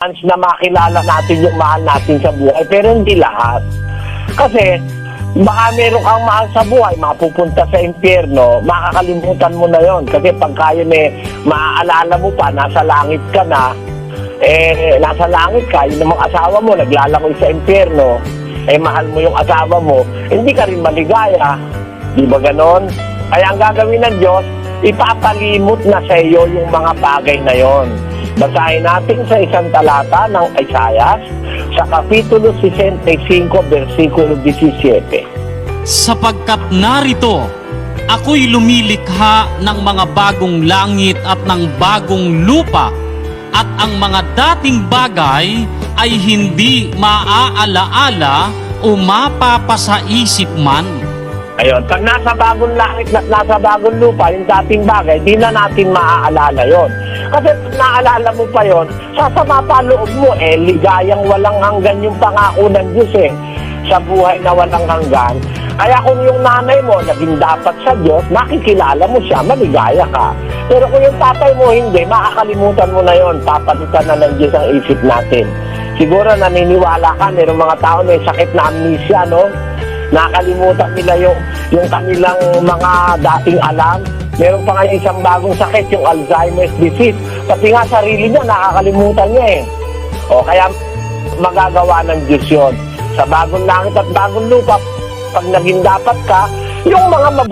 na makilala natin yung mahal natin sa buhay, pero hindi lahat. Kasi baka meron kang mahal sa buhay, mapupunta sa impyerno, makakalimutan mo na yon. Kasi pagka yun maaalala mo pa, nasa langit ka na, nasa langit ka, yun namang asawa mo, naglalangoy sa impyerno, mahal mo yung asawa mo, hindi ka rin maligaya. Di ba ganon? Kaya ang gagawin ng Diyos, ipapalimot na sa iyo yung mga bagay na yon. Basahin natin sa isang talata ng Isaiah sa Kapitulo 65, versikulo 17. Sapagkat narito, ako'y lumilikha ng mga bagong langit at ng bagong lupa, at ang mga dating bagay ay hindi maaalaala o mapapasaisip man. Ayun, pag nasa bagong langit at nasa bagong lupa, yung dating bagay, di na natin maaalala yon. Kasi pag naalala mo pa yon, sasama pa loob mo, ligayang walang hanggan yung pangako ng Diyos sa buhay na walang hanggan. Kaya kung yung nanay mo naging dapat sa Diyos, nakikilala mo siya, maligaya ka. Pero kung yung tatay mo hindi, makakalimutan mo na yon, papalitan na ng Diyos ang isip natin. Siguro naniniwala ka, mayroong mga tao may sakit na amnesia, no? Nakalimutan nila yung kanilang mga dating alam. Meron pa nga isang bagong sakit, yung Alzheimer's disease. Pati nga sarili niya, nakakalimutan niya O kaya magagawa ng Diyos yun. Sa bagong langit at bagong lupa, pag naging dapat ka, yung mga